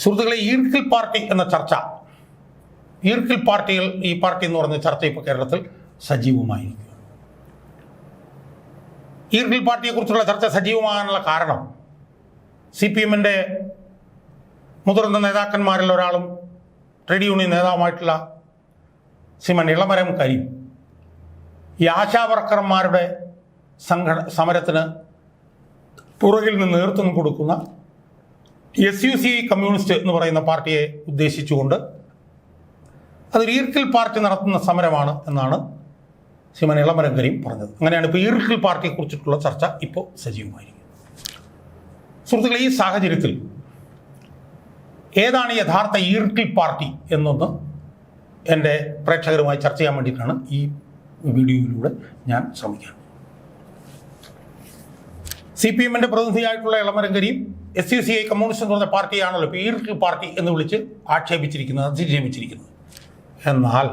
സുഹൃത്തുക്കളെ, ഈർക്കിൽ പാർട്ടി എന്ന ചർച്ച, ഈർക്കിൽ പാർട്ടികൾ, ഈ പാർട്ടി എന്ന് പറഞ്ഞ ചർച്ച ഇപ്പോൾ കേരളത്തിൽ സജീവമായിരിക്കുക. ഈർക്കിൽ പാർട്ടിയെക്കുറിച്ചുള്ള ചർച്ച സജീവമാകാനുള്ള കാരണം CPM-ന്റെ മുതിർന്ന നേതാക്കന്മാരിൽ ഒരാളും ട്രേഡ് യൂണിയൻ നേതാവുമായിട്ടുള്ള ശ്രീമാൻ ഇളമരം കരീം ഈ ആശാവർക്കർമാരുടെ സമരത്തിന് പുറകിൽ നിന്ന് നേതൃത്വം കൊടുക്കുന്ന SUC കമ്മ്യൂണിസ്റ്റ് എന്ന് പറയുന്ന പാർട്ടിയെ ഉദ്ദേശിച്ചുകൊണ്ട് അതൊരു ഈർക്കിൽ പാർട്ടി നടത്തുന്ന സമരമാണ് എന്നാണ് ശ്രീമാൻ ഇളമരം കരീം പറഞ്ഞത്. അങ്ങനെയാണ് ഇപ്പോൾ ഈർക്കിൽ പാർട്ടിയെക്കുറിച്ചിട്ടുള്ള ചർച്ച ഇപ്പോൾ സജീവമായിരിക്കുന്നത്. സുഹൃത്തുക്കളെ, ഈ സാഹചര്യത്തിൽ ഏതാണ് യഥാർത്ഥ ഈർക്കിൽ പാർട്ടി എന്നൊന്ന് എൻ്റെ പ്രേക്ഷകരുമായി ചർച്ച ചെയ്യാൻ വേണ്ടിയിട്ടാണ് ഈ വീഡിയോയിലൂടെ ഞാൻ ശ്രമിക്കുന്നത്. CPM-ന്റെ പ്രതിനിധിയായിട്ടുള്ള ഇളമരം കരീം SUC കമ്മ്യൂണിസ്റ്റ് എന്ന് പറഞ്ഞ പാർട്ടിയാണല്ലോ ഇപ്പോൾ ഈർക്കിൽ പാർട്ടി എന്ന് വിളിച്ച് ആക്ഷേപിച്ചിരിക്കുന്നത്, അധിക്ഷേപിച്ചിരിക്കുന്നത്. എന്നാൽ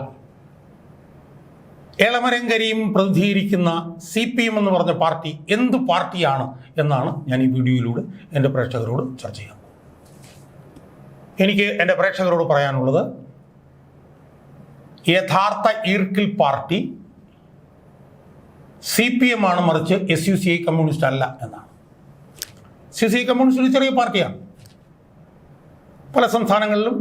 ഇളമരം കരീം പ്രതിനിധീകരിക്കുന്ന CPM എന്ന് പറഞ്ഞ പാർട്ടി എന്ത് പാർട്ടിയാണ് എന്നാണ് ഞാൻ ഈ വീഡിയോയിലൂടെ എൻ്റെ പ്രേക്ഷകരോട് ചർച്ച ചെയ്യാം. എനിക്ക് എൻ്റെ പ്രേക്ഷകരോട് പറയാനുള്ളത്, യഥാർത്ഥ ഈർക്കിൽ പാർട്ടി CPM ആണ്, മറിച്ച് SUC കമ്മ്യൂണിസ്റ്റ് അല്ല എന്നാണ്. SUC കമ്മ്യൂണിസ്റ്റ് ഒരു ചെറിയ പാർട്ടിയാണ്. പല സംസ്ഥാനങ്ങളിലും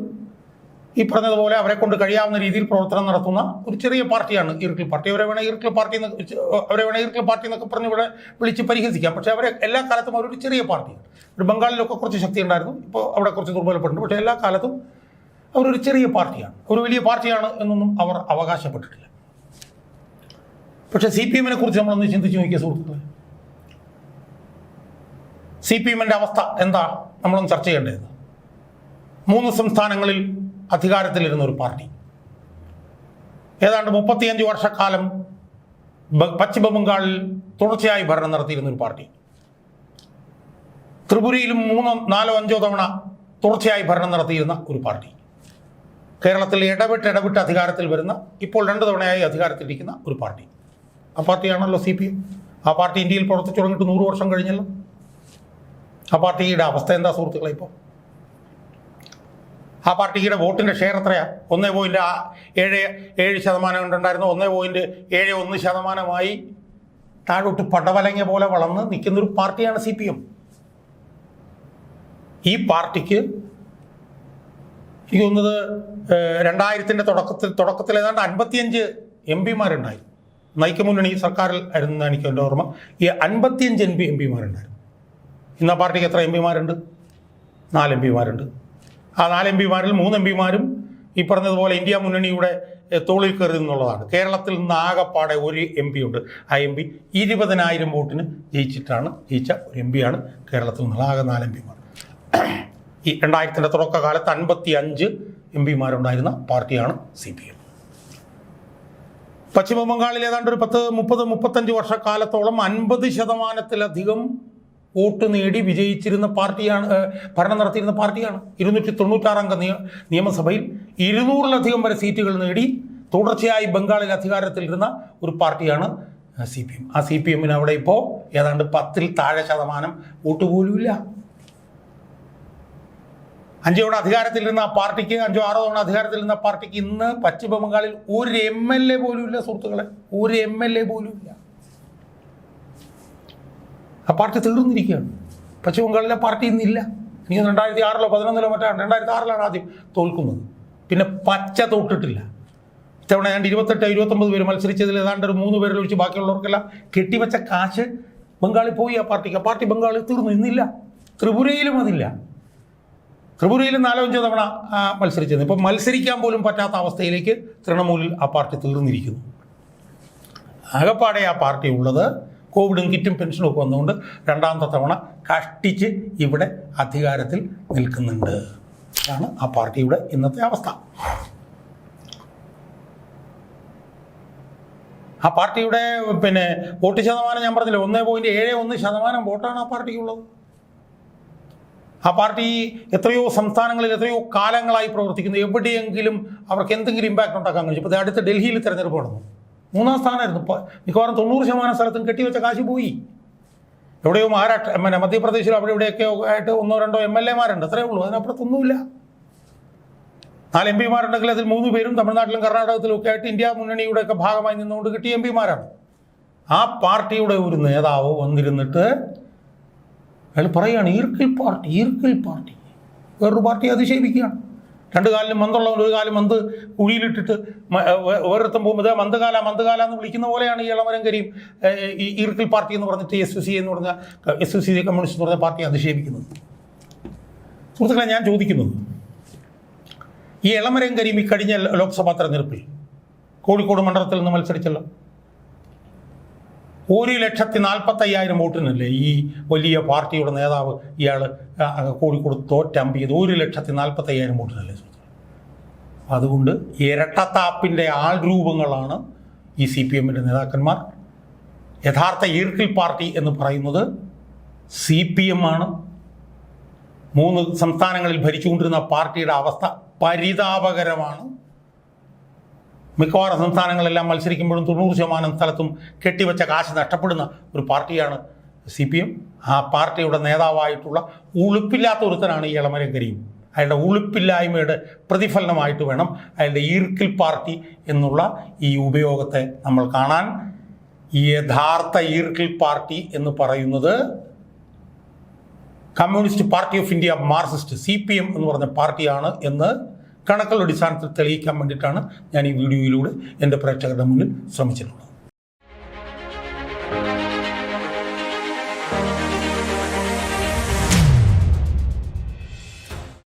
ഈ പറഞ്ഞതുപോലെ അവരെ കൊണ്ട് കഴിയാവുന്ന രീതിയിൽ പ്രവർത്തനം നടത്തുന്ന ഒരു ചെറിയ പാർട്ടിയാണ് ഈർക്കിൽ പാർട്ടി. അവരെ വേണേൽ ഈർക്കിൽ പാർട്ടി എന്നൊക്കെ പറഞ്ഞ് ഇവിടെ വിളിച്ച് പരിഹസിക്കാം. പക്ഷേ അവരെ എല്ലാ കാലത്തും അവരൊരു ചെറിയ പാർട്ടിയാണ്. ഒരു ബംഗാളിലൊക്കെ കുറച്ച് ശക്തി ഉണ്ടായിരുന്നു, ഇപ്പോൾ അവിടെ കുറച്ച് ദുർബലപ്പെട്ടുണ്ട്. പക്ഷേ എല്ലാ കാലത്തും അവരൊരു ചെറിയ പാർട്ടിയാണ്, ഒരു വലിയ പാർട്ടിയാണ് എന്നൊന്നും അവർ അവകാശപ്പെട്ടിട്ടില്ല. പക്ഷേ CPM-നെ കുറിച്ച് നമ്മളൊന്ന് ചിന്തിച്ച് നോക്കിയ സുഹൃത്തുക്കളെ, CPM-ന്റെ അവസ്ഥ എന്താ നമ്മളൊന്ന് ചർച്ച ചെയ്യേണ്ടത്. 3 സംസ്ഥാനങ്ങളിൽ അധികാരത്തിലിരുന്ന ഒരു പാർട്ടി, ഏതാണ്ട് 35 വർഷക്കാലം പശ്ചിമ ബംഗാളിൽ തുടർച്ചയായി ഭരണം നടത്തിയിരുന്ന ഒരു പാർട്ടി, ത്രിപുരയിലും 3, 4, 5 തവണ തുടർച്ചയായി ഭരണം നടത്തിയിരുന്ന ഒരു പാർട്ടി, കേരളത്തിൽ ഇടവിട്ട് അധികാരത്തിൽ വരുന്ന, ഇപ്പോൾ 2 തവണയായി അധികാരത്തിലിരിക്കുന്ന ഒരു പാർട്ടി. ആ പാർട്ടിയാണല്ലോ CPM. ആ പാർട്ടി ഇന്ത്യയിൽ പ്രവർത്തിച്ചു തുടങ്ങിയിട്ട് 100 വർഷം കഴിഞ്ഞല്ലോ. ആ പാർട്ടിയുടെ അവസ്ഥ എന്താ സുഹൃത്തുക്കളെ? ഇപ്പോൾ ആ പാർട്ടിയുടെ വോട്ടിൻ്റെ ഷെയർ എത്രയാണ്? 1.77% ഉണ്ടായിരുന്നു, 1.71% താഴോട്ട് പടവലങ്ങ പോലെ വളർന്ന് നിൽക്കുന്നൊരു പാർട്ടിയാണ് CPM. ഈ പാർട്ടിക്ക് എനിക്ക് തോന്നുന്നത് 2000-ന്റെ തുടക്കത്തിൽ ഏതാണ്ട് 55 MP-മാരുണ്ടായി. നയിക്കമുന്നണി സർക്കാരിൽ ആയിരുന്നു എനിക്ക് എൻ്റെ ഓർമ്മ. ഈ 55 MP-മാരുണ്ടായിരുന്നു. ഇന്ന് ആ പാർട്ടിക്ക് എത്ര MP-മാരുണ്ട്? 4 MP-മാരുണ്ട്. ആ 4 MP-മാരിൽ 3 MP-മാരും ഈ പറഞ്ഞതുപോലെ ഇന്ത്യ മുന്നണിയുടെ തോളിൽ കയറി എന്നുള്ളതാണ്. കേരളത്തിൽ നിന്ന് ആകെപ്പാടെ ഒരു MP ഉണ്ട്. ആ MP 20,000 വോട്ടിന് ജയിച്ച ഒരു MP-യാണ് കേരളത്തിൽ നിന്നുള്ള. ആകെ 4 MP-മാർ. ഈ 2000-ന്റെ തുടക്കകാലത്ത് 55 MP-മാരുണ്ടായിരുന്ന പാർട്ടിയാണ് CPM. പശ്ചിമ ബംഗാളിൽ ഏതാണ്ട് ഒരു 30-35 വർഷക്കാലത്തോളം 50%-ലധികം വോട്ട് നേടി വിജയിച്ചിരുന്ന പാർട്ടിയാണ്, ഭരണം നടത്തിയിരുന്ന പാർട്ടിയാണ്. 296 അംഗ നിയമസഭയിൽ 200-ലധികം വരെ സീറ്റുകൾ നേടി തുടർച്ചയായി ബംഗാളിൽ അധികാരത്തിലിരുന്ന ഒരു പാർട്ടിയാണ് CPM. ആ CPM-ന് അവിടെ ഇപ്പോൾ ഏതാണ്ട് 10-ൽ താഴെ ശതമാനം വോട്ട് പോലും ഇല്ല. 5 തവണ അധികാരത്തിലിരുന്ന ആ പാർട്ടിക്ക്, 5-6 തവണ അധികാരത്തിലിരുന്ന പാർട്ടിക്ക് ഇന്ന് പശ്ചിമ ബംഗാളിൽ ഒരു MLA പോലും ഇല്ല സുഹൃത്തുക്കളെ, ഒരു MLA പോലും ഇല്ല. ആ പാർട്ടി തീർന്നിരിക്കുകയാണ്. പശ്ചിമ ബംഗാളിലെ പാർട്ടി ഇന്നില്ല. എനിക്ക് 2006-ലോ 2011-ലോ മറ്റാണ്, 2006-ലാണ് ആദ്യം തോൽക്കുന്നത്. പിന്നെ പച്ച തൊട്ടിട്ടില്ല. ഇത്തവണ ഏതാണ്ട് 28-29 പേര് മത്സരിച്ചതിൽ ഏതാണ്ട് ഒരു 3 പേരിൽ ഒഴിച്ച് ബാക്കിയുള്ളവർക്കെല്ലാം കെട്ടിവെച്ച കാശ് ബംഗാളിൽ പോയി. ആ പാർട്ടി ബംഗാളിൽ തീർന്നു, ഇന്നില്ല. ത്രിപുരയിലും അതില്ല. ത്രിപുരയിലും 4-5 തവണ മത്സരിച്ചത്. ഇപ്പം മത്സരിക്കാൻ പോലും പറ്റാത്ത അവസ്ഥയിലേക്ക് തൃണമൂലിൽ ആ പാർട്ടി തീർന്നിരിക്കുന്നു. ആകെപ്പാടെ ആ പാർട്ടി ഉള്ളത് കോവിഡും കിറ്റും പെൻഷനും ഒക്കെ വന്നുകൊണ്ട് 2ാമത്തെ തവണ കഷ്ടിച്ച് ഇവിടെ അധികാരത്തിൽ നിൽക്കുന്നുണ്ട്. അതാണ് ആ പാർട്ടിയുടെ ഇന്നത്തെ അവസ്ഥ. ആ പാർട്ടിയുടെ വോട്ട് ശതമാനം ഞാൻ പറഞ്ഞില്ല, 1.71% വോട്ടാണ് ആ പാർട്ടിക്കുള്ളത്. ആ പാർട്ടി എത്രയോ സംസ്ഥാനങ്ങളിൽ എത്രയോ കാലങ്ങളായി പ്രവർത്തിക്കുന്നു. എവിടെയെങ്കിലും അവർക്ക് എന്തെങ്കിലും ഇമ്പാക്റ്റ് ഉണ്ടാക്കാൻ കഴിയും. ഇപ്പോൾ അടുത്ത ഡൽഹിയിൽ തിരഞ്ഞെടുപ്പ് നടന്നു, 3-ാം സ്ഥാനമായിരുന്നു. മിക്കവാറും 90% സ്ഥലത്തും കെട്ടിവെച്ച കാശ് പോയി. എവിടെയോ മധ്യപ്രദേശിലോ അവിടെ ഇവിടെയൊക്കെ ആയിട്ട് 1-2 MLA-മാരുണ്ട്, അത്രയേ ഉള്ളൂ. അതിനപ്പുറത്തൊന്നുമില്ല. 4 MP-മാരുണ്ടെങ്കിൽ അതിൽ 3 പേരും തമിഴ്നാട്ടിലും കർണാടകത്തിലും ഒക്കെ ആയിട്ട് ഇന്ത്യ മുന്നണിയുടെയൊക്കെ ഭാഗമായി നിന്നുകൊണ്ട് കിട്ടിയ MP-മാരാണ്. ആ പാർട്ടിയുടെ ഒരു നേതാവ് വന്നിരുന്നിട്ട് അയാൾ പറയുകയാണ് ഈർക്കിൽ പാർട്ടി വേറൊരു പാർട്ടിയെ അധിക്ഷേപിക്കുകയാണ്. 2 കാലിലും മന്തുള്ളവൻ 1 കാലം മന്ത് കുഴിയിലിട്ടിട്ട് വേറൊരുത്തം പോകുമ്പോൾ ഇത് മന്ദകാല എന്ന് വിളിക്കുന്ന പോലെയാണ് ഈ എളമരം കരീം ഈ ഈർക്കിൽ പാർട്ടി എന്ന് പറഞ്ഞിട്ട് SUC എന്ന് പറഞ്ഞ SUC കമ്മ്യൂണിസ്റ്റ് എന്ന് പറഞ്ഞ പാർട്ടിയെ അധിക്ഷേപിക്കുന്നത്. സുഹൃത്തുക്കളെ, ഞാൻ ചോദിക്കുന്നത്, ഈ എളമരം കരീം ഈ കഴിഞ്ഞ ലോക്സഭാ തെരഞ്ഞെടുപ്പിൽ കോഴിക്കോട് മണ്ഡലത്തിൽ നിന്ന് മത്സരിച്ചല്ലോ. 1,45,000 വോട്ടിനല്ലേ ഈ വലിയ പാർട്ടിയുടെ നേതാവ് ഇയാൾ കോഴിക്കോട് തോറ്റമ്പിയത്? 1,45,000 വോട്ടിനല്ലേ? അതുകൊണ്ട് ഇരട്ടത്താപ്പിൻ്റെ ആൾരൂപങ്ങളാണ് ഈ CPM-ൻ്റെ നേതാക്കന്മാർ. യഥാർത്ഥ ഈർക്കിൽ പാർട്ടി എന്ന് പറയുന്നത് CPM ആണ്. 3 സംസ്ഥാനങ്ങളിൽ ഭരിച്ചുകൊണ്ടിരുന്ന പാർട്ടിയുടെ അവസ്ഥ പരിതാപകരമാണ്. മിക്കവാറും സംസ്ഥാനങ്ങളെല്ലാം മത്സരിക്കുമ്പോഴും 90% സ്ഥലത്തും കെട്ടിവെച്ച കാശ് നഷ്ടപ്പെടുന്ന ഒരു പാർട്ടിയാണ് CPM. ആ പാർട്ടിയുടെ നേതാവായിട്ടുള്ള ഉളുപ്പില്ലാത്ത ഒരുത്തനാണ് ഈ എളമരം കരീം. അയാളുടെ ഉളുപ്പില്ലായ്മയുടെ പ്രതിഫലനമായിട്ട് വേണം അയാളുടെ ഈർക്കിൽ പാർട്ടി എന്നുള്ള ഈ ഉപയോഗത്തെ നമ്മൾ കാണാൻ. ഈ യഥാർത്ഥ ഈർക്കിൽ പാർട്ടി എന്ന് പറയുന്നത് communist party of India Marxist CPM എന്ന് പറഞ്ഞ പാർട്ടിയാണ് എന്ന് കണക്കുകളുടെ അടിസ്ഥാനത്തിൽ തെളിയിക്കാൻ വേണ്ടിയിട്ടാണ് ഞാൻ ഈ വീഡിയോയിലൂടെ എൻ്റെ പ്രേക്ഷകരുടെ മുന്നിൽ ശ്രമിച്ചിട്ടുള്ളത്.